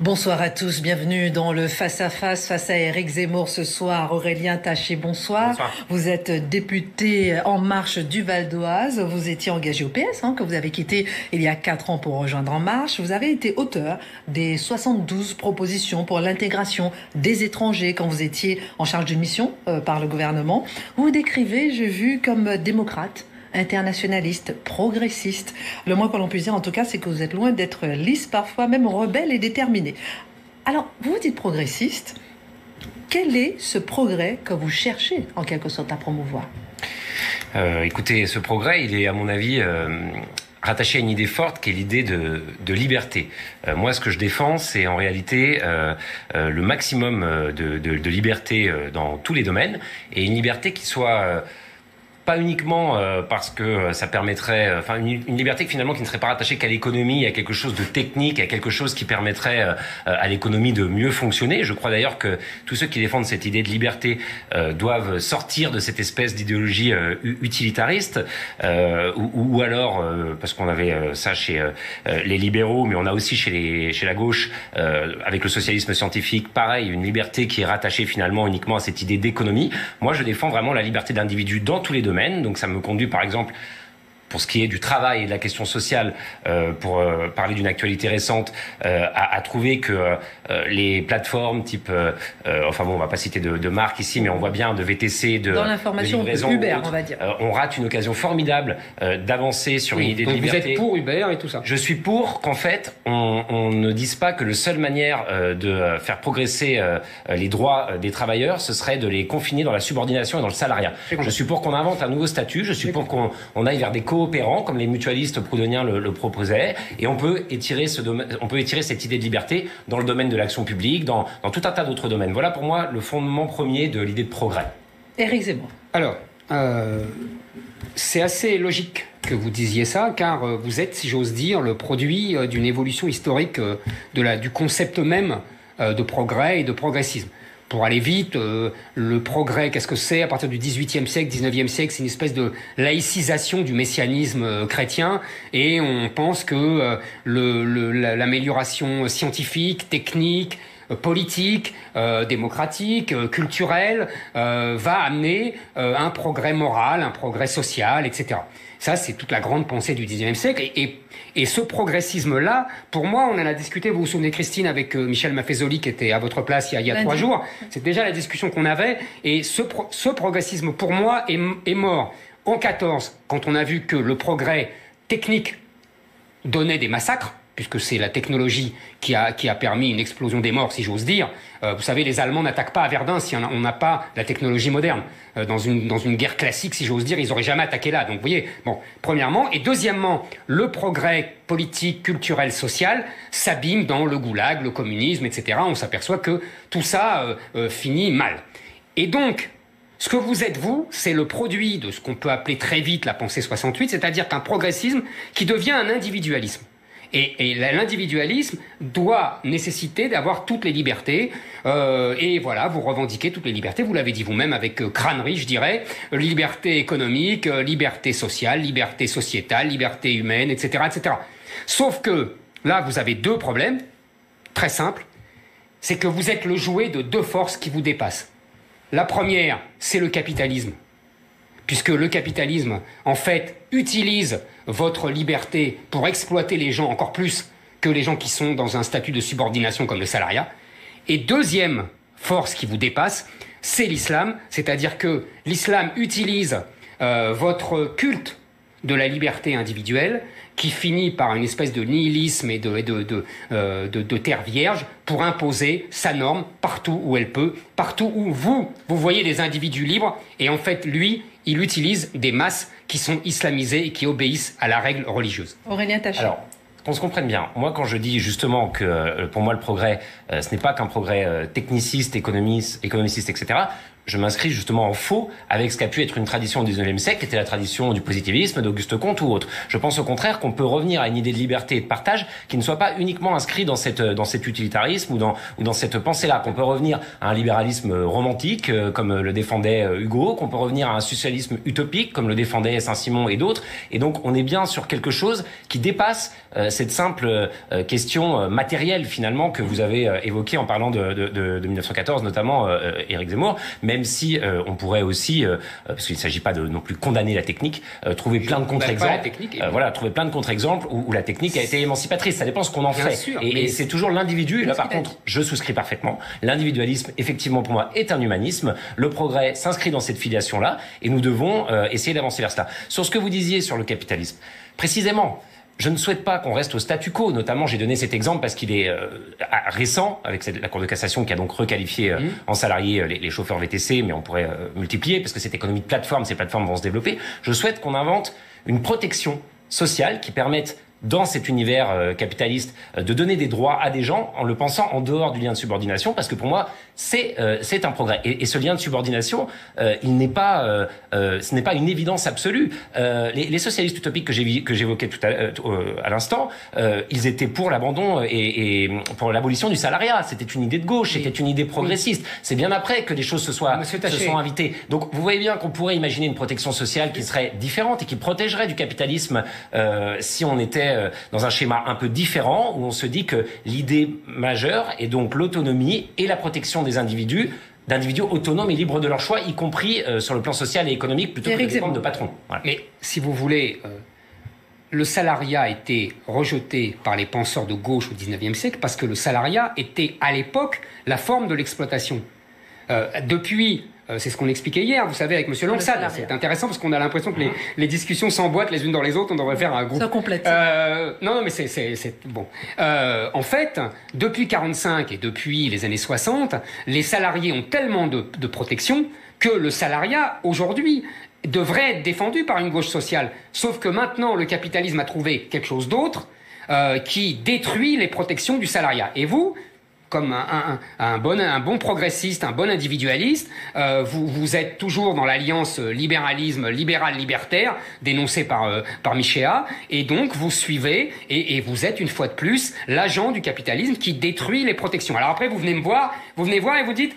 Bonsoir à tous, bienvenue dans le face à Éric Zemmour ce soir. Aurélien Taché, bonsoir. Bonsoir. Vous êtes député En Marche du Val d'Oise. Vous étiez engagé au PS, que vous avez quitté il y a 4 ans pour rejoindre En Marche. Vous avez été auteur des 72 propositions pour l'intégration des étrangers quand vous étiez en charge d'une mission par le gouvernement. Vous vous décrivez, j'ai vu, comme démocrate, internationaliste, progressiste. Le moins que l'on puisse dire, en tout cas, c'est que vous êtes loin d'être lisse, parfois même rebelle et déterminé. Alors, vous dites progressiste. Quel est ce progrès que vous cherchez, en quelque sorte, à promouvoir ? Écoutez, ce progrès, il est, à mon avis, rattaché à une idée forte qui est l'idée de liberté. Moi, ce que je défends, c'est en réalité le maximum de liberté dans tous les domaines, et une liberté qui soit... pas uniquement parce que ça permettrait, une liberté finalement qui ne serait pas rattachée qu'à l'économie, à quelque chose de technique, à quelque chose qui permettrait à l'économie de mieux fonctionner. Je crois d'ailleurs que tous ceux qui défendent cette idée de liberté doivent sortir de cette espèce d'idéologie utilitariste, ou alors, parce qu'on avait ça chez les libéraux, mais on a aussi chez la gauche, avec le socialisme scientifique, pareil, une liberté qui est rattachée finalement uniquement à cette idée d'économie. Moi, je défends vraiment la liberté d'individu dans tous les domaines. Donc ça me conduit par exemple, pour ce qui est du travail et de la question sociale, pour parler d'une actualité récente, à trouver que les plateformes type, on va pas citer de marque ici, mais on voit bien de VTC, dans l'information de Uber, on va dire. On rate une occasion formidable d'avancer sur une idée de liberté. Vous êtes pour Uber et tout ça? Je suis pour qu'en fait, on ne dise pas que la seule manière de faire progresser les droits des travailleurs, ce serait de les confiner dans la subordination et dans le salariat. Je suis pour qu'on invente un nouveau statut, je suis pour qu'on aille vers des coopérants, comme les mutualistes proudhoniens le proposaient, et on peut étirer cette idée de liberté dans le domaine de l'action publique, dans tout un tas d'autres domaines. Voilà pour moi le fondement premier de l'idée de progrès. Éric Zemmour. Alors, c'est assez logique que vous disiez ça, car vous êtes, si j'ose dire, le produit d'une évolution historique du concept même de progrès et de progressisme. Pour aller vite, le progrès, qu'est-ce que c'est? À partir du XVIIIe siècle, XIXe siècle, c'est une espèce de laïcisation du messianisme chrétien, et on pense que l'amélioration scientifique, technique, politique, démocratique, culturelle, va amener un progrès moral, un progrès social, etc. Ça, c'est toute la grande pensée du XIXe siècle. Et ce progressisme-là, pour moi, on en a discuté, vous vous souvenez, Christine, avec Michel Maffezoli, qui était à votre place il y a 3 jours. C'est déjà la discussion qu'on avait. Et ce progressisme, pour moi, est mort en 14, quand on a vu que le progrès technique donnait des massacres, puisque c'est la technologie qui a permis une explosion des morts, si j'ose dire. Vous savez, les Allemands n'attaquent pas à Verdun si on n'a pas la technologie moderne. Dans une guerre classique, si j'ose dire, ils n'auraient jamais attaqué là. Donc, vous voyez, bon, premièrement. Et deuxièmement, le progrès politique, culturel, social s'abîme dans le goulag, le communisme, etc. On s'aperçoit que tout ça finit mal. Et donc, ce que vous êtes, vous, c'est le produit de ce qu'on peut appeler très vite la pensée 68, c'est-à-dire qu'un progressisme qui devient un individualisme. Et l'individualisme doit nécessiter d'avoir toutes les libertés. Et voilà, vous revendiquez toutes les libertés. Vous l'avez dit vous-même avec crânerie, je dirais. Liberté économique, liberté sociale, liberté sociétale, liberté humaine, etc., etc. Sauf que là, vous avez 2 problèmes très simples. C'est que vous êtes le jouet de 2 forces qui vous dépassent. La première, c'est le capitalisme. Puisque le capitalisme, en fait, utilise votre liberté pour exploiter les gens encore plus que les gens qui sont dans un statut de subordination comme le salariat. Et deuxième force qui vous dépasse, c'est l'islam, c'est-à-dire que l'islam utilise votre culte de la liberté individuelle, qui finit par une espèce de nihilisme et de terre vierge, pour imposer sa norme partout où elle peut, partout où vous voyez des individus libres, et en fait, lui, il utilise des masses qui sont islamisées et qui obéissent à la règle religieuse. Aurélien Taché. Alors, qu'on se comprenne bien. Moi, quand je dis justement que pour moi le progrès, ce n'est pas qu'un progrès techniciste, économiciste, etc., je m'inscris justement en faux avec ce qu'a pu être une tradition du 19e siècle, qui était la tradition du positivisme, d'Auguste Comte ou autre. Je pense au contraire qu'on peut revenir à une idée de liberté et de partage qui ne soit pas uniquement inscrit dans cet utilitarisme ou dans cette pensée-là. Qu'on peut revenir à un libéralisme romantique, comme le défendait Hugo, qu'on peut revenir à un socialisme utopique, comme le défendait Saint-Simon et d'autres. Et donc, on est bien sur quelque chose qui dépasse cette simple question matérielle, finalement, que vous avez évoquée en parlant de 1914, notamment Éric Zemmour, même si on pourrait aussi, parce qu'il ne s'agit pas de non plus condamner la technique, trouver plein de contre-exemples. Trouver plein de contre-exemples où la technique a été émancipatrice. Ça dépend ce qu'on en fait. Sûr, et c'est toujours l'individu. Et là, par contre, je souscris parfaitement. L'individualisme, effectivement, pour moi, est un humanisme. Le progrès s'inscrit dans cette filiation-là, et nous devons essayer d'avancer vers cela. Sur ce que vous disiez sur le capitalisme, précisément, je ne souhaite pas qu'on reste au statu quo. Notamment, j'ai donné cet exemple parce qu'il est récent, avec la Cour de cassation qui a donc requalifié en salariés les chauffeurs VTC, mais on pourrait multiplier, parce que cette économie de plateforme, ces plateformes vont se développer. Je souhaite qu'on invente une protection sociale qui permette, dans cet univers capitaliste, de donner des droits à des gens en le pensant en dehors du lien de subordination, parce que pour moi, c'est un progrès. Et ce lien de subordination, ce n'est pas une évidence absolue. Les socialistes utopiques que j'évoquais tout à l'instant, ils étaient pour l'abandon et pour l'abolition du salariat. C'était une idée de gauche, c'était une idée progressiste. C'est bien après que les choses se sont invitées. Donc vous voyez bien qu'on pourrait imaginer une protection sociale qui serait différente et qui protégerait du capitalisme si on était dans un schéma un peu différent, où on se dit que l'idée majeure est donc l'autonomie et la protection des d'individus autonomes et libres de leur choix, y compris sur le plan social et économique, plutôt que de dépendre de patrons. Voilà. Mais si vous voulez, le salariat a été rejeté par les penseurs de gauche au XIXe siècle parce que le salariat était à l'époque la forme de l'exploitation. Depuis, c'est ce qu'on expliquait hier, vous savez, avec M. Langsade. C'est intéressant parce qu'on a l'impression que les discussions s'emboîtent les unes dans les autres. On devrait faire un groupe. Ça complète. Non, mais c'est bon. En fait, depuis 45 et depuis les années 60, les salariés ont tellement de protection que le salariat, aujourd'hui, devrait être défendu par une gauche sociale. Sauf que maintenant, le capitalisme a trouvé quelque chose d'autre qui détruit les protections du salariat. Et vous, comme un bon progressiste, un bon individualiste, vous êtes toujours dans l'alliance libéralisme libéral-libertaire dénoncée par Michéa, et donc vous suivez et vous êtes une fois de plus l'agent du capitalisme qui détruit les protections. Alors après vous venez voir et vous dites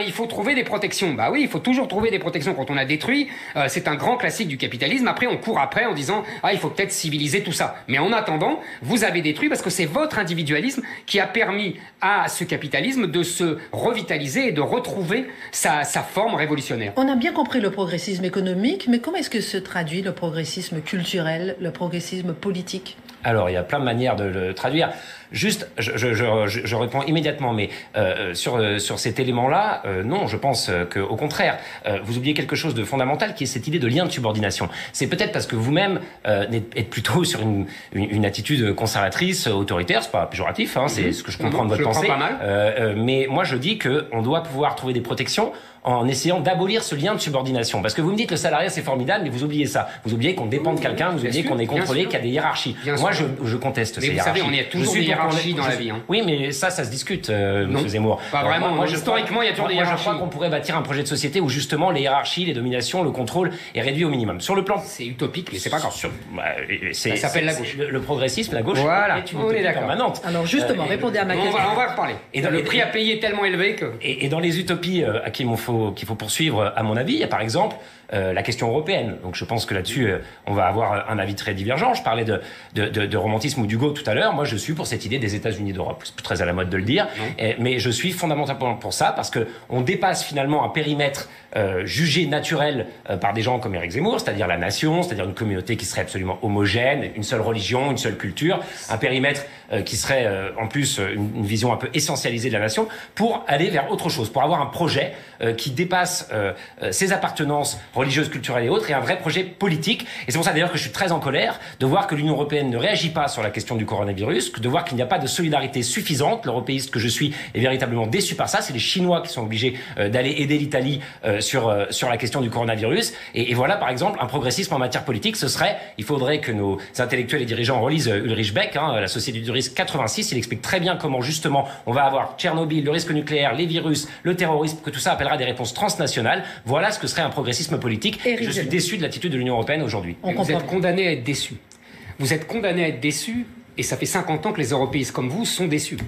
il faut trouver des protections. Bah oui, il faut toujours trouver des protections quand on a détruit. C'est un grand classique du capitalisme. Après on court après en disant il faut peut-être civiliser tout ça. Mais en attendant, vous avez détruit parce que c'est votre individualisme qui a permis à ce capitalisme de se revitaliser et de retrouver sa forme révolutionnaire. On a bien compris le progressisme économique, mais comment est-ce que se traduit le progressisme culturel, le progressisme politique ? Alors, il y a plein de manières de le traduire. Juste, je réponds immédiatement, mais sur cet élément-là, non, je pense qu'au contraire, vous oubliez quelque chose de fondamental qui est cette idée de lien de subordination. C'est peut-être parce que vous-même êtes plutôt sur une attitude conservatrice, autoritaire, c'est pas péjoratif, c'est ce que je comprends de votre pensée. Pas mal. Mais moi, je dis qu'on doit pouvoir trouver des protections en essayant d'abolir ce lien de subordination. Parce que vous me dites le salariat c'est formidable, mais vous oubliez ça. Vous oubliez qu'on dépend de quelqu'un, vous oubliez qu'on est contrôlé, qu'il y a des hiérarchies. Moi, je conteste ces hiérarchies. Mais vous savez, on est toujours des hiérarchies dans la vie. Oui, mais ça se discute, M. Zemmour. Pas vraiment. Historiquement, il y a toujours des hiérarchies. Je crois qu'on pourrait bâtir un projet de société où justement les hiérarchies, les dominations, le contrôle est réduit au minimum. Sur le plan... C'est utopique, mais c'est pas grave. Ça s'appelle la gauche. Le progressisme, la gauche, est une utopie permanente. Alors justement, répondez à ma question. On va reparler. Et le prix à payer est tellement élevé que... Et dans les utopies qu'il faut poursuivre, à mon avis, il y a par exemple la question européenne. Donc je pense que là-dessus, on va avoir un avis très divergent. Je parlais de romantisme ou d'Hugo tout à l'heure. Moi, je suis pour cette idée des États-Unis d'Europe. C'est très à la mode de le dire. Mais je suis fondamentalement pour ça, parce que on dépasse finalement un périmètre jugé naturel par des gens comme Éric Zemmour, c'est-à-dire la nation, c'est-à-dire une communauté qui serait absolument homogène, une seule religion, une seule culture, un périmètre qui serait en plus une vision un peu essentialisée de la nation, pour aller vers autre chose, pour avoir un projet qui dépasse ses appartenances religieuses, culturelles et autres, et un vrai projet politique. Et c'est pour ça d'ailleurs que je suis très en colère de voir que l'Union européenne ne réagit pas sur la question du coronavirus, de voir qu'il qu'il n'y a pas de solidarité suffisante. L'européiste que je suis est véritablement déçu par ça. C'est les Chinois qui sont obligés d'aller aider l'Italie sur la question du coronavirus. Et voilà, par exemple, un progressisme en matière politique, ce serait, il faudrait que nos intellectuels et dirigeants relisent Ulrich Beck, La Société du risque 86. Il explique très bien comment, justement, on va avoir Tchernobyl, le risque nucléaire, les virus, le terrorisme, que tout ça appellera des réponses transnationales. Voilà ce que serait un progressisme politique. Je suis déçu de l'attitude de l'Union européenne aujourd'hui. Vous êtes condamné à être déçu. Vous êtes condamné à être déçu, et ça fait 50 ans que les européistes comme vous sont déçus.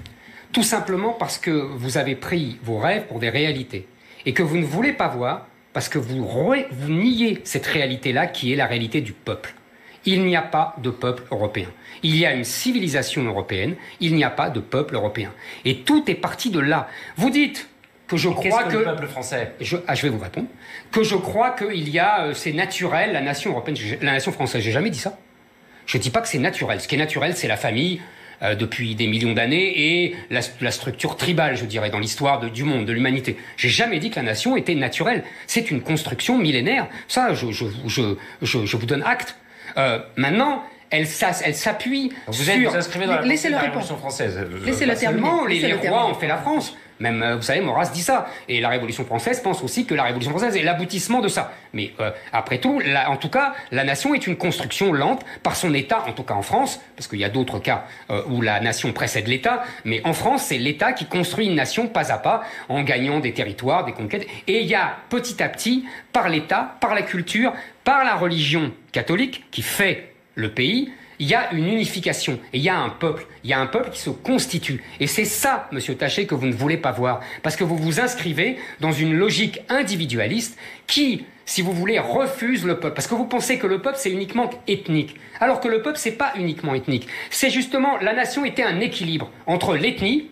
Tout simplement parce que vous avez pris vos rêves pour des réalités. Et que vous ne voulez pas voir, parce que vous niez cette réalité-là qui est la réalité du peuple. Il n'y a pas de peuple européen. Il y a une civilisation européenne, il n'y a pas de peuple européen. Et tout est parti de là. Vous dites que je crois que... le peuple français je vais vous répondre. Que je crois qu'il y a... c'est naturel, la nation européenne, la nation française. J'ai jamais dit ça. Je ne dis pas que c'est naturel. Ce qui est naturel, c'est la famille depuis des millions d'années et la structure tribale, je dirais, dans l'histoire du monde, de l'humanité. J'ai jamais dit que la nation était naturelle. C'est une construction millénaire. Ça, je vous donne acte. Maintenant, elle s'appuie sur... Vous inscrivez dans la Révolution française. Laissez-le terminer. Les rois ont fait la France. Même, vous savez, Maurras dit ça. Et la Révolution française pense aussi que la Révolution française est l'aboutissement de ça. Mais après tout, en tout cas, la nation est une construction lente par son État, en tout cas en France, parce qu'il y a d'autres cas où la nation précède l'État, mais en France, c'est l'État qui construit une nation pas à pas, en gagnant des territoires, des conquêtes. Et il y a petit à petit, par l'État, par la culture, par la religion catholique, qui fait le pays, il y a une unification, et il y a un peuple qui se constitue. Et c'est ça, monsieur Taché, que vous ne voulez pas voir. Parce que vous vous inscrivez dans une logique individualiste qui, si vous voulez, refuse le peuple. Parce que vous pensez que le peuple, c'est uniquement ethnique. Alors que le peuple, c'est pas uniquement ethnique. C'est justement, la nation était un équilibre entre l'ethnie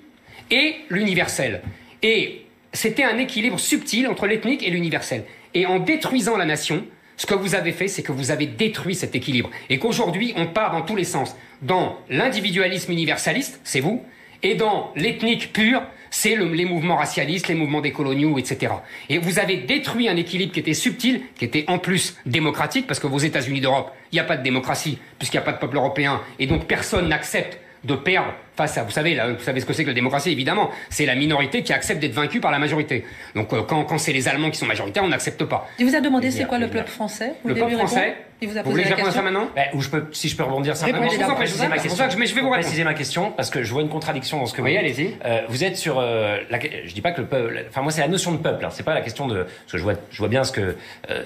et l'universel. Et c'était un équilibre subtil entre l'ethnique et l'universel. Et en détruisant la nation, ce que vous avez fait, c'est que vous avez détruit cet équilibre. Et qu'aujourd'hui, on part dans tous les sens. Dans l'individualisme universaliste, c'est vous, et dans l'ethnique pure, c'est les mouvements racialistes, les mouvements décoloniaux, etc. Et vous avez détruit un équilibre qui était subtil, qui était en plus démocratique, parce que vos États-Unis d'Europe, il n'y a pas de démocratie, puisqu'il n'y a pas de peuple européen, et donc personne n'accepte de perdre face à, vous savez ce que c'est que la démocratie, évidemment, c'est la minorité qui accepte d'être vaincue par la majorité. Donc quand c'est les Allemands qui sont majoritaires, on n'accepte pas. Il vous a demandé c'est quoi le peuple français? Le peuple français. Il vous a posé la question. Vous voulez que je réponde à ça maintenant? Si je peux rebondir simplement, je vais vous préciser ma question parce que je vois une contradiction dans ce que vous dites. Allez-y. Vous êtes sur je dis pas que le peuple, enfin moi c'est la notion de peuple, hein, c'est pas la question de, parce que je vois bien ce que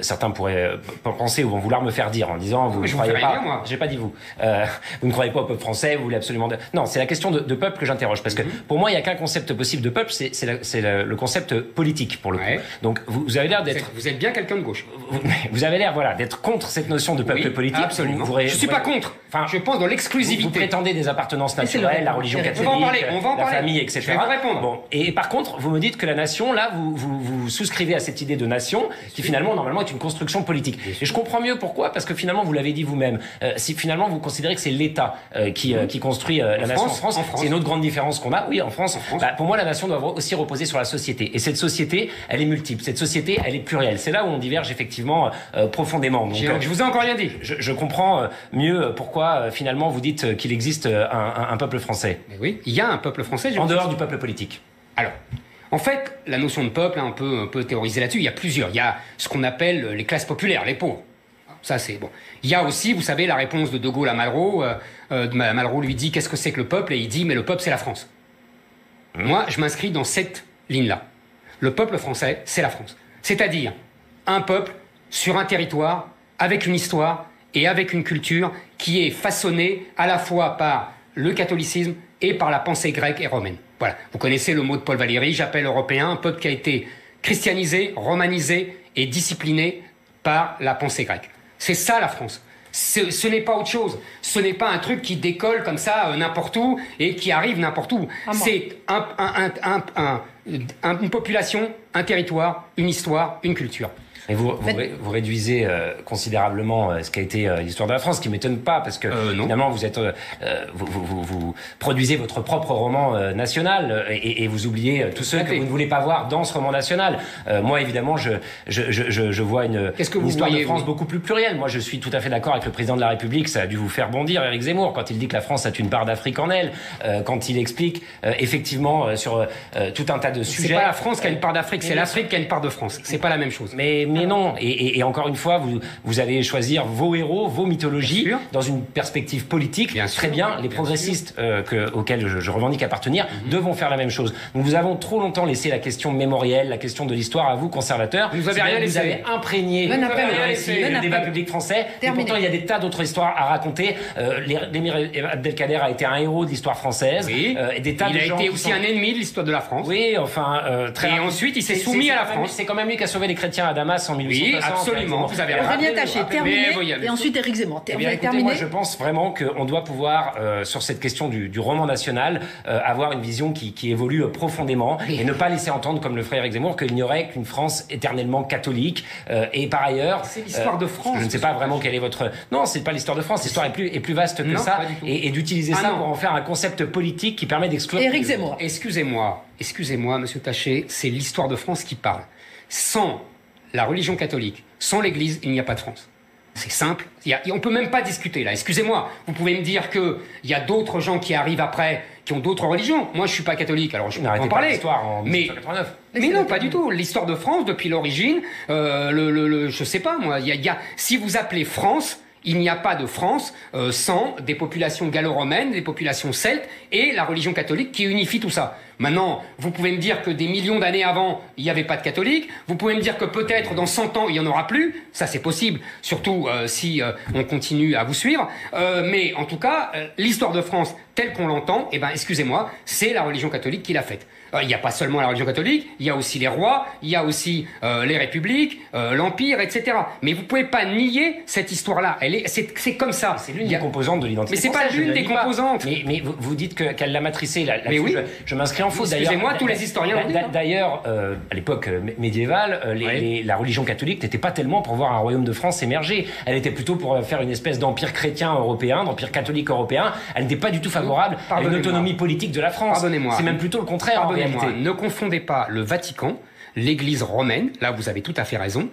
certains pourraient penser ou vont vouloir me faire dire en disant vous ne croyez pas, j'ai pas dit vous ne croyez pas au peuple français, vous voulez absolument non, c'est la question de peuple que j'interroge parce que pour moi il y a qu'un concept possible de peuple, c'est le concept politique pour le coup. Donc vous avez l'air d'être, vous êtes bien quelqu'un de gauche. Vous avez l'air d'être contre cette notion de peuple politique. Absolument. Je suis pas contre. Enfin, je pense dans l'exclusivité. Vous prétendez des appartenances naturelles, la religion catholique, la famille, etc. Je vais vous répondre. Bon. Et par contre, vous me dites que la nation, là, vous souscrivez à cette idée de nation qui finalement, normalement, est une construction politique. Et je comprends mieux pourquoi, parce que finalement, vous l'avez dit vous-même, si finalement vous considérez que c'est l'État qui construit la nation en France, c'est une autre grande différence qu'on a. Oui, en France. Pour moi, la nation doit aussi reposer sur la société. Et cette société, elle est multiple. Cette société, elle est plurielle. C'est là où on diverge effectivement profondément. Donc, je vous ai encore rien dit. Je comprends mieux pourquoi finalement vous dites qu'il existe un peuple français. Mais oui, il y a un peuple français. En dehors du peuple politique. Alors, en fait, la notion de peuple, on peut théoriser là-dessus. Il y a plusieurs. Il y a ce qu'on appelle les classes populaires, les pauvres. Ça, c'est bon. Il y a aussi, vous savez, la réponse de De Gaulle à Malraux. Malraux lui dit qu'est-ce que c'est que le peuple, et il dit mais le peuple, c'est la France. Moi, je m'inscris dans cette ligne-là. Le peuple français, c'est la France. C'est-à-dire un peuple sur un territoire avec une histoire et avec une culture qui est façonnée à la fois par le catholicisme et par la pensée grecque et romaine. Voilà. Vous connaissez le mot de Paul Valéry, j'appelle européen un peuple qui a été christianisé, romanisé et discipliné par la pensée grecque. C'est ça la France. Ce n'est pas autre chose. Ce n'est pas un truc qui décolle comme ça n'importe où et qui arrive n'importe où. C'est une population, un territoire, une histoire, une culture. Mais vous réduisez considérablement ce qu'a été l'histoire de la France, ce qui m'étonne pas, parce que finalement vous produisez votre propre roman national et vous oubliez tous ceux que vous ne voulez pas voir dans ce roman national. Moi, évidemment, je vois une histoire de France beaucoup plus plurielle. Moi, je suis tout à fait d'accord avec le président de la République. Ça a dû vous faire bondir, Éric Zemmour, quand il dit que la France a une part d'Afrique en elle, quand il explique effectivement sur tout un tas de sujets. C'est pas la France qui a une part d'Afrique, c'est l'Afrique qui a une part de France. C'est pas la même chose. Mais non. Et encore une fois, vous allez choisir vos héros, vos mythologies, dans une perspective politique. Très bien. Les progressistes auxquels je revendique appartenir devront faire la même chose. Nous avons trop longtemps laissé la question mémorielle, la question de l'histoire à vous, conservateurs. Vous avez imprégné le débat public français. Et pourtant, il y a des tas d'autres histoires à raconter. L'émir Abdelkader a été un héros de l'histoire française. Oui. Il a été aussi un ennemi de l'histoire de la France. Oui, enfin, et ensuite, il s'est soumis à la France. C'est quand même lui qui a sauvé les chrétiens à Damas en 1860. Oui, absolument. Vous avez Aurélien Taché, terminé. Et ensuite, Éric Zemmour. Terminé. Moi, je pense vraiment qu'on doit pouvoir, sur cette question du roman national, avoir une vision qui évolue profondément et ne pas laisser entendre, comme le ferait Éric Zemmour, qu'il n'y aurait qu'une France éternellement catholique. Et par ailleurs, c'est l'histoire de France. Je ne sais pas vraiment quelle est votre. Non, c'est pas l'histoire de France. L'histoire est plus vaste que ça. Et d'utiliser ça pour en faire un concept politique qui permet d'exclure. Éric Zemmour. Excusez-moi, Monsieur Taché, c'est l'histoire de France qui parle. Sans la religion catholique, sans l'Église, il n'y a pas de France. C'est simple. On peut même pas discuter là. Excusez-moi. Vous pouvez me dire que il y a d'autres gens qui arrivent après, qui ont d'autres religions. Moi, je suis pas catholique, alors je peux en parler. L'histoire en 1989. Mais non, pas du tout. L'histoire de France depuis l'origine, je sais pas moi. Si vous appelez France. Il n'y a pas de France sans des populations gallo-romaines, des populations celtes et la religion catholique qui unifie tout ça. Maintenant, vous pouvez me dire que des millions d'années avant, il n'y avait pas de catholiques. Vous pouvez me dire que peut-être dans 100 ans, il n'y en aura plus. Ça, c'est possible, surtout si on continue à vous suivre. Mais en tout cas, l'histoire de France telle qu'on l'entend, excusez-moi, c'est la religion catholique qui l'a faite. Il n'y a pas seulement la religion catholique, il y a aussi les rois, il y a aussi les républiques, l'empire, etc. Mais vous pouvez pas nier cette histoire-là. C'est comme ça. C'est l'une des composantes de l'identité. Mais c'est pas l'une des composantes. Mais vous dites qu'elle l'a matricée. Mais oui. Je m'inscris en faux. Excusez-moi, tous les historiens l'ont dit. D'ailleurs, à l'époque médiévale, la religion catholique n'était pas tellement pour voir un royaume de France émerger. Elle était plutôt pour faire une espèce d'empire chrétien européen, d'empire catholique européen. Elle n'était pas du tout favorable à une autonomie politique de la France. Pardonnez-moi. C'est même plutôt le contraire. Ne confondez pas le Vatican, l'Église romaine, là vous avez tout à fait raison,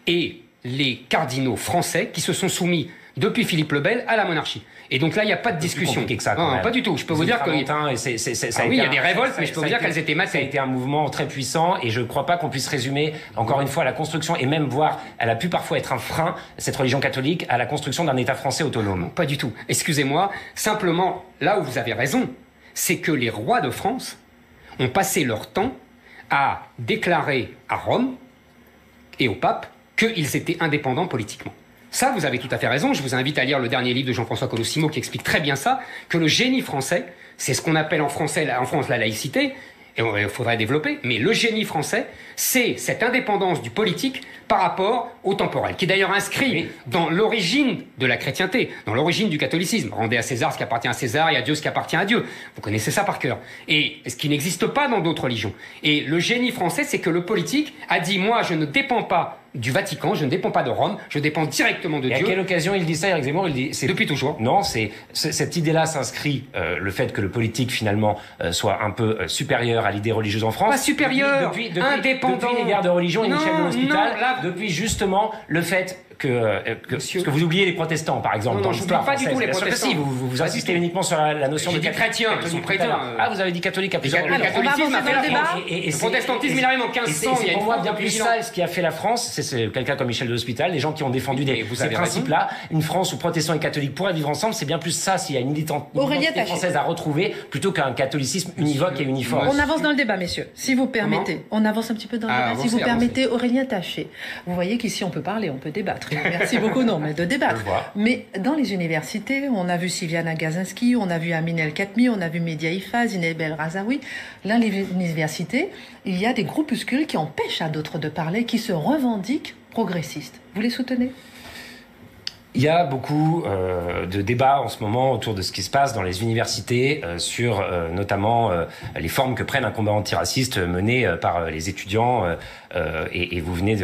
et les cardinaux français qui se sont soumis depuis Philippe le Bel à la monarchie. Et donc là, il n'y a pas de discussion. Que ça, non, pas du tout. Je peux vous dire que il y a des révoltes, mais je peux vous dire qu'elles étaient matées. Ça a été un mouvement très puissant et je ne crois pas qu'on puisse résumer, encore une fois, la construction et même voir, elle a pu parfois être un frein, cette religion catholique, à la construction d'un État français autonome. Non, pas du tout. Excusez-moi. Simplement, là où vous avez raison, c'est que les rois de France ont passé leur temps à déclarer à Rome et au pape qu'ils étaient indépendants politiquement. Ça, vous avez tout à fait raison. Je vous invite à lire le dernier livre de Jean-François Colosimo qui explique très bien ça, que le génie français, c'est ce qu'on appelle en France la laïcité, et il faudrait développer, mais le génie français, c'est cette indépendance du politique par rapport au temporel, qui est d'ailleurs inscrit dans l'origine de la chrétienté, dans l'origine du catholicisme. Rendez à César ce qui appartient à César et à Dieu ce qui appartient à Dieu. Vous connaissez ça par cœur. Et ce qui n'existe pas dans d'autres religions. Et le génie français, c'est que le politique a dit, moi, je ne dépends pas du Vatican, je ne dépends pas de Rome, je dépends directement de Dieu. Et à quelle occasion il dit ça, Éric Zemmour? Depuis toujours. Non, cette idée-là s'inscrit, le fait que le politique, finalement, soit un peu supérieur à l'idée religieuse en France. Pas supérieur, indépendant. Depuis les guerres de religion et Michel de l'Hospital, depuis justement le fait parce que vous oubliez les protestants, par exemple, dans l'histoire française. Pas du tout les protestants. Si, vous insistez uniquement sur la notion de chrétien. Ils sont chrétiens. Ah, vous avez dit catholique à plusieurs reprises. Le catholicisme a fait la France. Le protestantisme, il arrive en 1500. C'est pour moi bien plus ça, ce qui a fait la France. C'est quelqu'un comme Michel de l'Hospital, les gens qui ont défendu ces principes-là. Une France où protestants et catholiques pourraient vivre ensemble, c'est bien plus ça, s'il y a une identité française à retrouver, plutôt qu'un catholicisme univoque et uniforme. On avance dans le débat, messieurs, si vous permettez. On avance un petit peu dans le débat, si vous permettez. Aurélien Taché, vous voyez qu'ici on peut parler, on peut débattre. Merci beaucoup. Non, mais de débattre. Mais dans les universités, on a vu Sylviana Gazinski, on a vu Amin El Khatmi, on a vu Média Ifa, Zineb El Razaoui. Dans les universités, il y a des groupuscules qui empêchent à d'autres de parler, qui se revendiquent progressistes. Vous les soutenez? Il y a beaucoup de débats en ce moment autour de ce qui se passe dans les universités sur notamment les formes que prennent un combat antiraciste mené par les étudiants et vous venez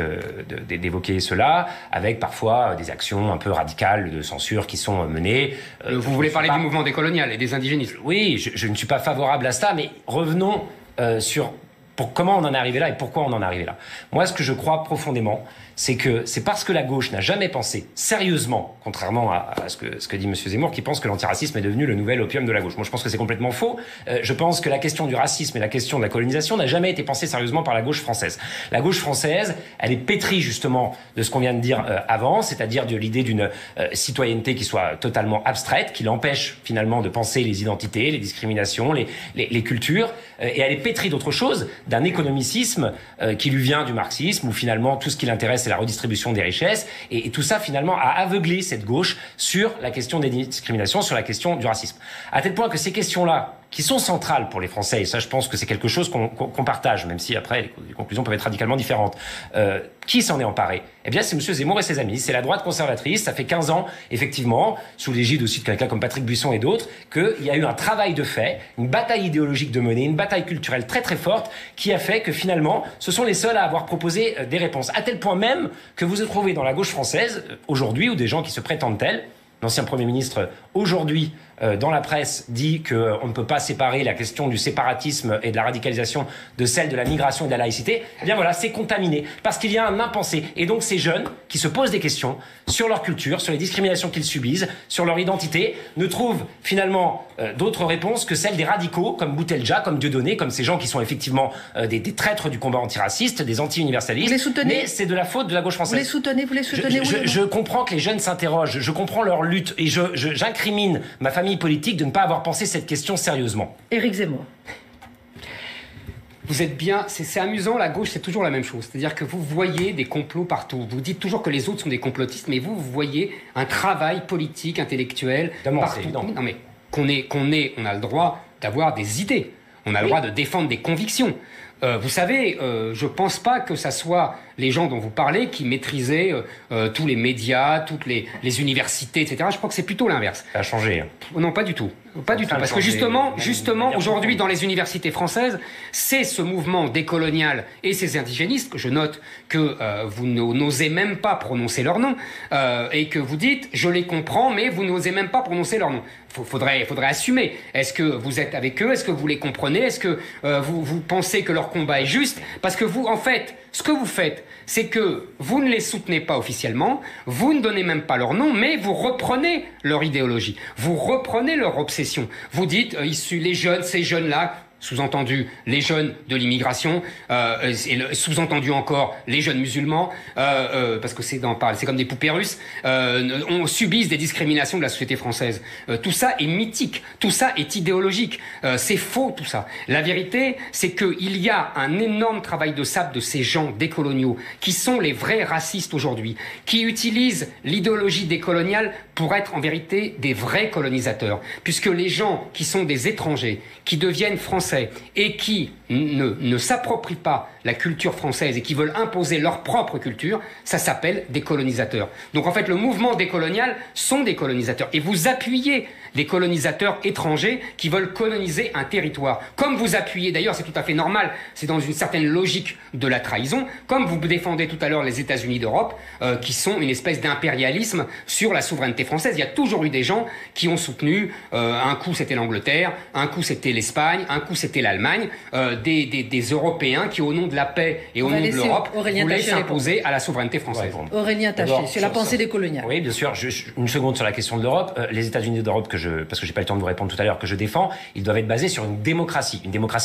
d'évoquer cela avec parfois des actions un peu radicales de censure qui sont menées. Vous voulez parler du mouvement décolonial et des indigénistes? Oui, je ne suis pas favorable à cela, mais revenons sur comment on en est arrivé là et pourquoi on en est arrivé là. Moi, ce que je crois profondément, c'est que c'est parce que la gauche n'a jamais pensé sérieusement, contrairement à ce que dit M. Zemmour, qui pense que l'antiracisme est devenu le nouvel opium de la gauche. Moi, je pense que c'est complètement faux. Je pense que la question du racisme et la question de la colonisation n'a jamais été pensée sérieusement par la gauche française. La gauche française, elle est pétrie justement de ce qu'on vient de dire avant, c'est-à-dire de l'idée d'une citoyenneté qui soit totalement abstraite, qui l'empêche finalement de penser les identités, les discriminations, les cultures, et elle est pétrie d'autre chose, d'un économicisme qui lui vient du marxisme, où finalement tout ce qui l'intéresse c'est la redistribution des richesses, et tout ça finalement a aveuglé cette gauche sur la question des discriminations, sur la question du racisme. À tel point que ces questions-là, qui sont centrales pour les Français, et ça je pense que c'est quelque chose qu'on partage, même si après les conclusions peuvent être radicalement différentes. Qui s'en est emparé? Eh bien c'est M. Zemmour et ses amis, c'est la droite conservatrice. Ça fait 15 ans, effectivement, sous l'égide aussi de quelqu'un comme Patrick Buisson et d'autres, qu'il y a eu un travail de fait, une bataille idéologique de menée, une bataille culturelle très très forte, qui a fait que finalement, ce sont les seuls à avoir proposé des réponses. À tel point même que vous trouvez dans la gauche française, aujourd'hui, ou des gens qui se prétendent tels, l'ancien Premier ministre, aujourd'hui, dans la presse, dit qu'on ne peut pas séparer la question du séparatisme et de la radicalisation de celle de la migration et de la laïcité. Eh bien voilà, c'est contaminé, parce qu'il y a un impensé. Et donc ces jeunes, qui se posent des questions sur leur culture, sur les discriminations qu'ils subissent, sur leur identité, ne trouvent finalement d'autres réponses que celles des radicaux, comme Boutelja, comme Dieudonné, comme ces gens qui sont effectivement des traîtres du combat antiraciste, des anti-universalistes. Vous les soutenez? Mais c'est de la faute de la gauche française. Vous les soutenez, je comprends que les jeunes s'interrogent, je comprends leur lutte, et j'incrimine ma famille politique de ne pas avoir pensé cette question sérieusement. Éric Zemmour. Vous êtes bien, c'est amusant, la gauche c'est toujours la même chose, c'est-à-dire que vous voyez des complots partout, vous dites toujours que les autres sont des complotistes, mais vous voyez un travail politique, intellectuel, partout. Non mais on a le droit d'avoir des idées, on a le droit de défendre des convictions. Vous savez, je pense pas que ça soit les gens dont vous parlez qui maîtrisaient tous les médias, toutes les universités, etc. Je crois que c'est plutôt l'inverse. Ça a changé. Non, pas du tout. Pas du tout. Parce que justement, aujourd'hui, dans les universités françaises, c'est ce mouvement décolonial et ces indigénistes, que je note que vous n'osez même pas prononcer leur nom, et que vous dites, je les comprends, mais vous n'osez même pas prononcer leur nom. Faudrait assumer. Est-ce que vous êtes avec eux? Est-ce que vous les comprenez? Est-ce que vous pensez que leur combat est juste? Parce que vous, en fait, ce que vous faites, c'est que vous ne les soutenez pas officiellement, vous ne donnez même pas leur nom, mais vous reprenez leur idéologie, vous reprenez leur obsession. Vous dites, les jeunes, ces jeunes-là, sous-entendu les jeunes de l'immigration, sous-entendu encore les jeunes musulmans, parce que c'est comme des poupées russes, on subisse des discriminations de la société française. Tout ça est mythique, tout ça est idéologique, c'est faux tout ça. La vérité, c'est qu'il y a un énorme travail de sape de ces gens décoloniaux, qui sont les vrais racistes aujourd'hui, qui utilisent l'idéologie décoloniale pour être en vérité des vrais colonisateurs, puisque les gens qui sont des étrangers, qui deviennent français, et qui ne s'approprient pas la culture française et qui veulent imposer leur propre culture, ça s'appelle des colonisateurs. Donc en fait, le mouvement décolonial sont des colonisateurs. Et vous appuyez des colonisateurs étrangers qui veulent coloniser un territoire. Comme vous appuyez, d'ailleurs c'est tout à fait normal, c'est dans une certaine logique de la trahison, comme vous défendez tout à l'heure les États-Unis d'Europe, qui sont une espèce d'impérialisme sur la souveraineté française. Il y a toujours eu des gens qui ont soutenu, un coup c'était l'Angleterre, un coup c'était l'Espagne, un coup c'était l'Allemagne, des Européens qui, au nom de la paix et au nom de l'Europe, voulaient s'imposer à la souveraineté française. Aurélien Taché, sur la pensée décoloniale. Oui, bien sûr. Une seconde sur la question de l'Europe. Les États-Unis d'Europe, parce que j'ai pas le temps de vous répondre tout à l'heure, que je défends, ils doivent être basés sur une démocratie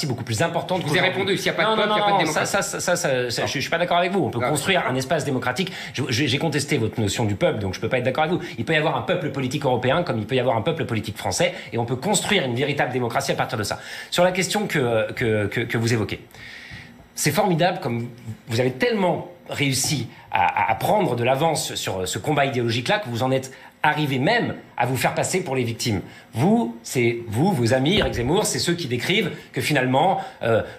beaucoup plus importante. Je vous ai répondu. S'il n'y a pas de peuple, il n'y a pas de démocratie. Je suis pas d'accord avec vous. On peut construire un espace démocratique. J'ai contesté votre notion du peuple, donc je peux pas être d'accord avec vous. Il peut y avoir un peuple politique européen comme il peut y avoir un peuple politique français, et on peut construire une véritable démocratie à partir de ça. Sur la question que vous évoquez, c'est formidable comme vous avez tellement réussi à prendre de l'avance sur ce combat idéologique-là que vous en êtes arriver même à vous faire passer pour les victimes. Vous, vos amis, Éric Zemmour, c'est ceux qui décrivent que finalement,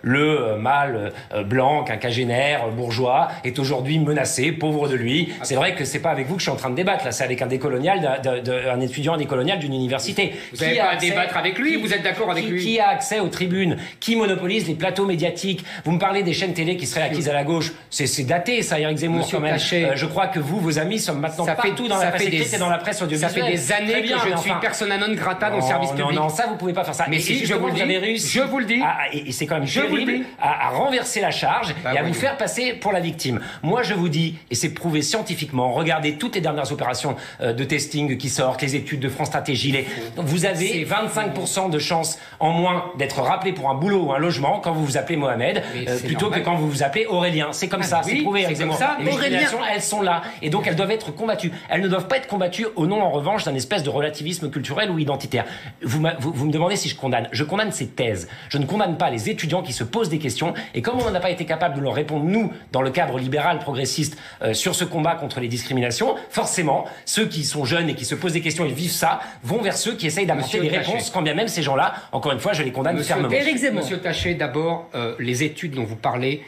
le mâle blanc, quinquagénaire, bourgeois, est aujourd'hui menacé, pauvre de lui. C'est vrai que c'est pas avec vous que je suis en train de débattre, là, c'est avec un décolonial, un étudiant décolonial d'une université. Vous n'avez pas à débattre avec lui, vous êtes d'accord avec lui? Qui a accès aux tribunes? Qui monopolise les plateaux médiatiques? Vous me parlez des chaînes télé qui seraient acquises à la gauche. C'est daté, ça, Éric Zemmour, Monsieur quand même. Je crois que vous, vos amis, sont maintenant partout dans la presse écrite et dans la presse audiovisuelle. Ça fait des années que je ne suis persona non grata dans le service public. Non, ça, vous pouvez pas faire ça. Mais si, je vous le dis. Je vous le dis. Et c'est quand même terrible à renverser la charge et à vous faire passer pour la victime. Moi, je vous dis, et c'est prouvé scientifiquement, regardez toutes les dernières opérations de testing qui sortent, les études de France Stratégie, vous avez 25% de chances en moins d'être rappelé pour un boulot ou un logement quand vous vous appelez Mohamed, plutôt que quand vous vous appelez Aurélien. C'est comme ça, c'est prouvé, Éric Zemmour. Les discriminations, elles sont là. Et donc, elles doivent être combattues. Elles ne doivent pas être combattues au nom, en revanche, d'un espèce de relativisme culturel ou identitaire. Vous me demandez si je condamne. Je condamne ces thèses. Je ne condamne pas les étudiants qui se posent des questions. Et comme on n'a pas été capable de leur répondre, nous, dans le cadre libéral progressiste, sur ce combat contre les discriminations, forcément, ceux qui sont jeunes et qui se posent des questions et vivent ça, vont vers ceux qui essayent d'apporter des réponses, quand bien même ces gens-là, encore une fois, je les condamne fermement. Monsieur Taché, d'abord, les études dont vous parlez,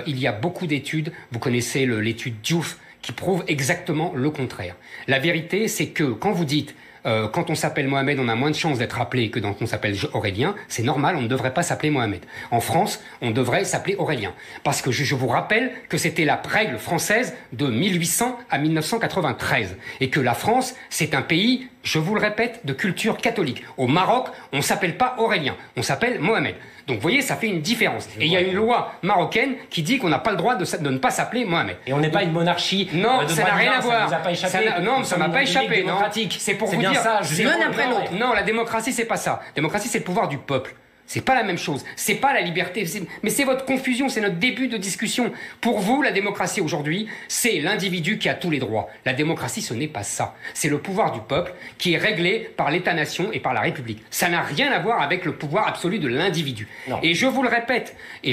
il y a beaucoup d'études. Vous connaissez l'étude Diouf qui prouve exactement le contraire. La vérité, c'est que quand vous dites quand on s'appelle Mohamed, on a moins de chances d'être appelé que quand on s'appelle Aurélien. C'est normal, on ne devrait pas s'appeler Mohamed. En France, on devrait s'appeler Aurélien. Parce que je vous rappelle que c'était la règle française de 1800 à 1993. Et que la France, c'est un pays, je vous le répète, de culture catholique. Au Maroc, on ne s'appelle pas Aurélien, on s'appelle Mohamed. Donc vous voyez, ça fait une différence. Et il y a une loi marocaine qui dit qu'on n'a pas le droit de ne pas s'appeler Mohamed. Et on n'est pas une monarchie. Non, ça n'a rien à voir. Ça vous a pas échappé. Ça m'a pas échappé. Non. C'est pour vous dire ça. L'un après l'autre. Non, la démocratie, c'est pas ça. La démocratie, c'est le pouvoir du peuple. C'est pas la même chose. C'est pas la liberté. Mais c'est votre confusion. C'est notre début de discussion. Pour vous, la démocratie aujourd'hui, c'est l'individu qui a tous les droits. La démocratie, ce n'est pas ça. C'est le pouvoir du peuple qui est réglé par l'État-nation et par la République. Ça n'a rien à voir avec le pouvoir absolu de l'individu. Et je vous le répète, oui.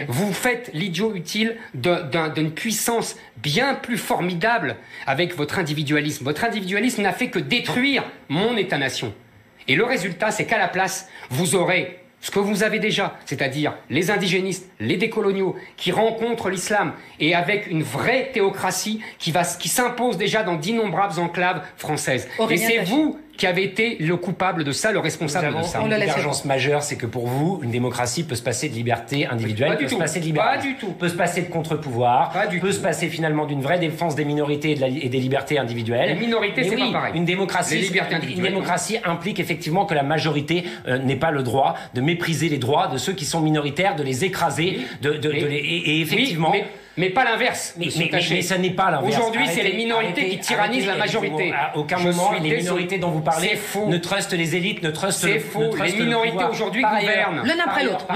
Vous faites l'idiot utile d'une puissance bien plus formidable avec votre individualisme. Votre individualisme n'a fait que détruire mon État-nation. Et le résultat, c'est qu'à la place, vous aurez ce que vous avez déjà, c'est-à-dire les indigénistes, les décoloniaux, qui rencontrent l'islam, et avec une vraie théocratie qui s'impose déjà dans d'innombrables enclaves françaises. Et c'est vous qui avez été le coupable de ça, le responsable de ça. Une divergence majeure, c'est que pour vous, une démocratie peut se passer de liberté individuelle, peut se passer de liberté, pas du tout, peut se passer de contre-pouvoir, peut se passer finalement d'une vraie défense des minorités et des libertés individuelles. Les minorités, c'est pas pareil. Une démocratie implique effectivement que la majorité n'ait pas le droit de mépriser les droits de ceux qui sont minoritaires, de les écraser, et effectivement. Mais pas l'inverse. Mais ça n'est pas l'inverse. Aujourd'hui, c'est les minorités qui tyrannisent la majorité. À aucun moment, les minorités dont vous parlez ne trustent les élites, ne trustent le pouvoir. C'est faux. Les minorités aujourd'hui gouvernent. L'un après l'autre,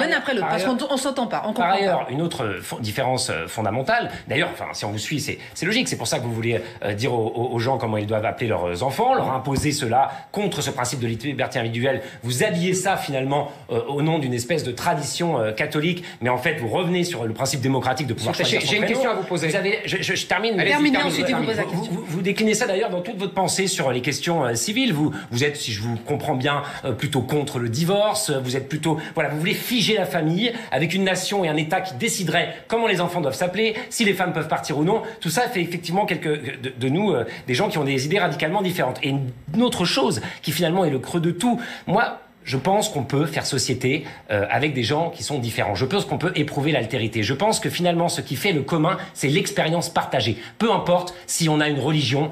parce qu'on s'entend pas. Par ailleurs, une autre différence fondamentale, d'ailleurs, si on vous suit, c'est logique, c'est pour ça que vous voulez dire aux gens comment ils doivent appeler leurs enfants, leur imposer cela contre ce principe de liberté individuelle. Vous habillez ça finalement au nom d'une espèce de tradition catholique, mais en fait, vous revenez sur le principe démocratique de pouvoir choisir. J'ai une question à vous poser. Je termine. Terminez ensuite, vous posez la question. Vous déclinez ça d'ailleurs dans toute votre pensée sur les questions civiles. Vous êtes, si je vous comprends bien, plutôt contre le divorce. Vous êtes plutôt, vous voulez figer la famille avec une nation et un État qui déciderait comment les enfants doivent s'appeler, si les femmes peuvent partir ou non. Tout ça fait effectivement quelques de nous des gens qui ont des idées radicalement différentes. Et une autre chose qui finalement est le creux de tout. Moi, je pense qu'on peut faire société avec des gens qui sont différents. Je pense qu'on peut éprouver l'altérité. Je pense que finalement, ce qui fait le commun, c'est l'expérience partagée. Peu importe si on a une religion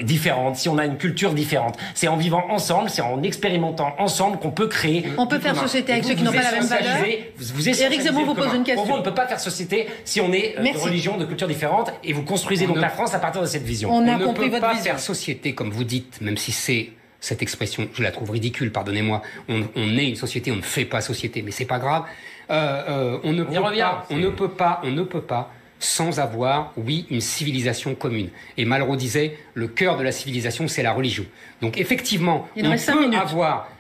différente, si on a une culture différente. C'est en vivant ensemble, c'est en expérimentant ensemble qu'on peut créer. On peut faire société avec ceux qui n'ont pas la même valeur. Éric Zemmour vous pose une question. Pour vous, on ne peut pas faire société si on est de religion, de culture différente, et vous construisez donc la France à partir de cette vision. On ne peut pas faire société, comme vous dites, même si c'est cette expression, je la trouve ridicule, pardonnez-moi. On est une société, on ne fait pas société, mais c'est pas grave. On ne peut pas, sans avoir, oui, une civilisation commune. Et Malraux disait, le cœur de la civilisation, c'est la religion. Donc effectivement, on peut avoir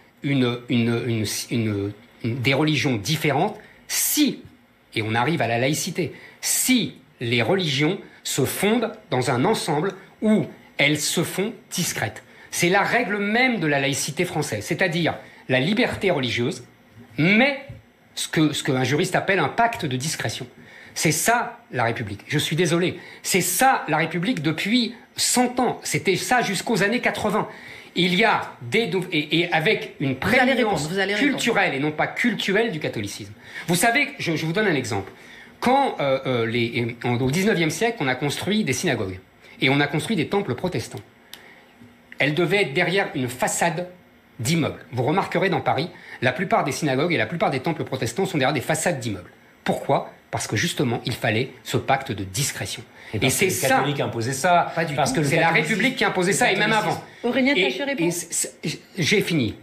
des religions différentes si, et on arrive à la laïcité, si les religions se fondent dans un ensemble où elles se font discrètes. C'est la règle même de la laïcité française, c'est-à-dire la liberté religieuse, mais ce qu'un juriste appelle un pacte de discrétion. C'est ça la République. Je suis désolé. C'est ça la République depuis 100 ans. C'était ça jusqu'aux années 80. Il y a et avec une prééminence culturelle et non pas cultuelle du catholicisme. Vous savez, je vous donne un exemple. Quand au XIXe siècle, on a construit des synagogues et on a construit des temples protestants, elles devaient être derrière une façade d'immeubles. Vous remarquerez dans Paris, la plupart des synagogues et la plupart des temples protestants sont derrière des façades d'immeubles. Pourquoi ? Parce que justement, il fallait ce pacte de discrétion. Et c'est ça. Les catholiques imposaient ça. Pas du tout. C'est la République qui imposait ça, et même avant. Aurélien Taché répond. J'ai fini.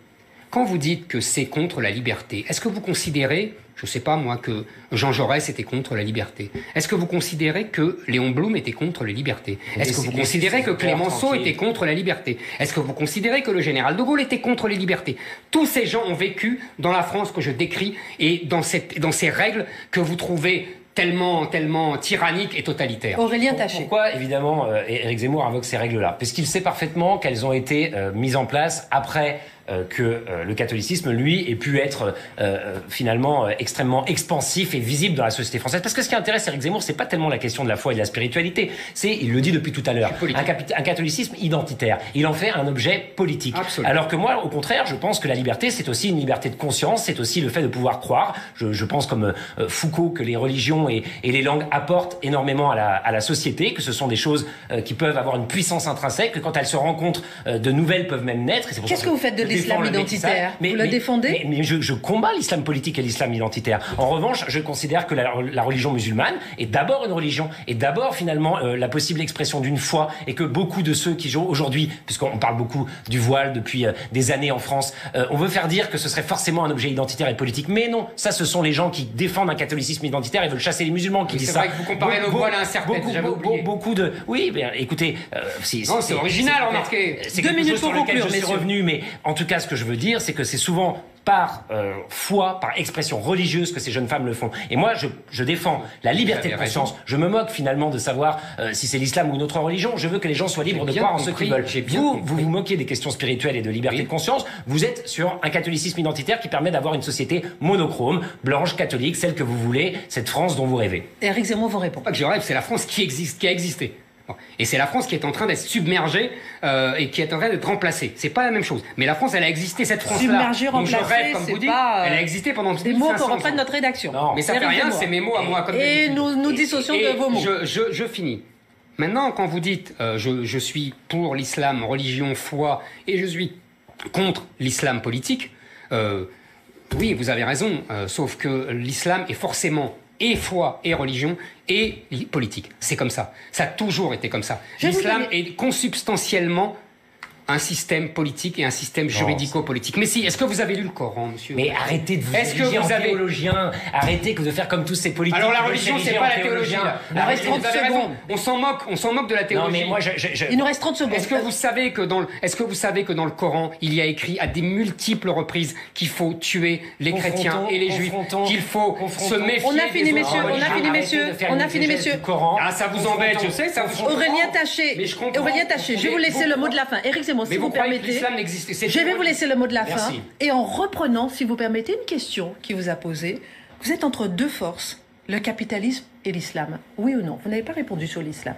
Quand vous dites que c'est contre la liberté, est-ce que vous considérez, je ne sais pas moi, que Jean Jaurès était contre la liberté? Est-ce que vous considérez que Léon Blum était contre les libertés? Est-ce que vous considérez que Clémenceau était contre la liberté? Est-ce que vous considérez que le général de Gaulle était contre les libertés? Tous ces gens ont vécu dans la France que je décris et dans ces règles que vous trouvez tellement tyrannique et totalitaire. Aurélien Taché. Pourquoi, évidemment, Éric Zemmour invoque ces règles-là? Parce qu'il sait parfaitement qu'elles ont été mises en place après que le catholicisme, lui, ait pu être finalement extrêmement expansif et visible dans la société française. Parce que ce qui intéresse Éric Zemmour, c'est pas tellement la question de la foi et de la spiritualité, c'est, il le dit depuis tout à l'heure, un catholicisme identitaire. Il en fait un objet politique. Absolument. Alors que moi, au contraire, je pense que la liberté, c'est aussi une liberté de conscience, c'est aussi le fait de pouvoir croire. Je pense comme Foucault que les religions et les langues apportent énormément à la société, que ce sont des choses qui peuvent avoir une puissance intrinsèque, que quand elles se rencontrent, de nouvelles peuvent même naître. Qu'est-ce que vous faites de l'islam identitaire? Vous le défendez? Mais je combats l'islam politique et l'islam identitaire. En revanche, je considère que la religion musulmane est d'abord une religion, et d'abord finalement la possible expression d'une foi, et que beaucoup de ceux qui aujourd'hui, puisqu'on parle beaucoup du voile depuis des années en France, on veut faire dire que ce serait forcément un objet identitaire et politique. Mais non, ça ce sont les gens qui défendent un catholicisme identitaire et veulent chasser les musulmans qui disent ça. C'est vrai que vous comparez le voile à un serpent, j'avais oublié. Beaucoup de... Oui, bien, écoutez... non, c'est original, remarquez. C'est quelque chose sur lequel je suis revenu, mais en tout cas, ce que je veux dire, c'est que c'est souvent par foi, par expression religieuse que ces jeunes femmes le font. Et moi, je défends la liberté de conscience. Je me moque finalement de savoir si c'est l'islam ou une autre religion. Je veux que les gens soient libres de croire en ce qu'ils veulent. Vous vous moquez des questions spirituelles et de liberté de conscience. Vous êtes sur un catholicisme identitaire qui permet d'avoir une société monochrome, blanche, catholique, celle que vous voulez, cette France dont vous rêvez. Éric Zemmour vous répond. Pas que je rêve, c'est la France qui a existé. Et c'est la France qui est en train d'être submergée et qui est en train d'être remplacée. C'est pas la même chose. Mais la France, elle a existé, cette France-là. Submergée, remplacée, comme vous dites, pas, elle a existé pendant des mots qu'on reprenne notre rédaction. Non, mais ça fait rien, c'est mes mots à moi. Comme et nous dissocions de vos mots. Je finis. Maintenant, quand vous dites je suis pour l'islam, religion, foi, et je suis contre l'islam politique, oui, vous avez raison, sauf que l'islam est forcément et foi et religion et politique. C'est comme ça. Ça a toujours été comme ça. L'islam est consubstantiellement un système politique et un système juridico-politique. Mais si, est-ce que vous avez lu le Coran, monsieur? Mais arrêtez de vous ériger en théologien. Arrêtez de faire comme tous ces politiques. Alors la religion, c'est pas la théologie. Il nous reste 30 secondes. On s'en moque de la théologie. Non, mais moi, il nous reste 30 secondes. Est-ce que vous savez que dans le Coran, il y a écrit à des multiples reprises qu'il faut tuer les chrétiens et les juifs, qu'il faut se méfier. On a fini, messieurs. On a fini, messieurs. Ah, ça vous embête, je sais, ça vous. Aurélien Taché, je vais vous laisser le mot de la fin. Éric Zemmour, si vous permettez, je vais vous laisser le mot de la fin. Et en reprenant, si vous permettez, une question qui vous a posée. Vous êtes entre deux forces, le capitalisme et l'islam. Oui ou non? Vous n'avez pas répondu sur l'islam.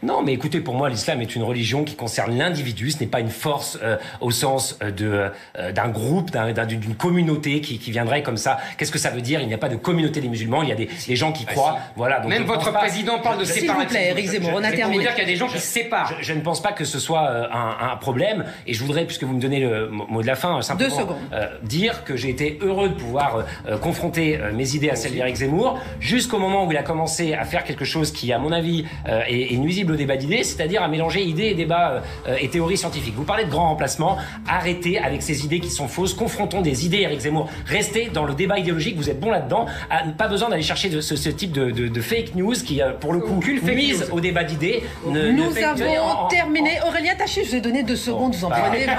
Non, mais écoutez, pour moi, l'islam est une religion qui concerne l'individu. Ce n'est pas une force au sens d'un groupe, d'une communauté qui viendrait comme ça. Qu'est-ce que ça veut dire? Il n'y a pas de communauté des musulmans. Il y a des gens qui croient. Voilà. Donc même votre président parle de séparatisme. S'il vous plaît, Éric Zemmour, on a terminé. Pour vous dire qu'il y a des gens qui se séparent. Je ne pense pas que ce soit un problème. Et je voudrais, puisque vous me donnez le mot de la fin, simplement dire que j'ai été heureux de pouvoir confronter mes idées à celles d'Éric Zemmour, jusqu'au moment où il a commencé à faire quelque chose qui, à mon avis, est nuisible au débat d'idées, c'est-à-dire à mélanger idées et débats et théories scientifiques. Vous parlez de grand remplacement, arrêtez avec ces idées qui sont fausses, confrontons des idées, Éric Zemmour. Restez dans le débat idéologique, vous êtes bon là-dedans. Pas besoin d'aller chercher ce type de fake news qui, pour le coup, nuisent au débat d'idées. Nous avons terminé. Aurélien Taché, je vous ai donné 2 secondes, vous en prenez 20.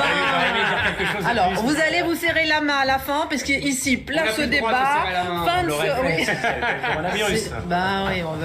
Alors, vous allez vous serrer la main à la fin, parce qu'ici, place ce débat. Fin de ce... Coronavirus. Ben oui, on va...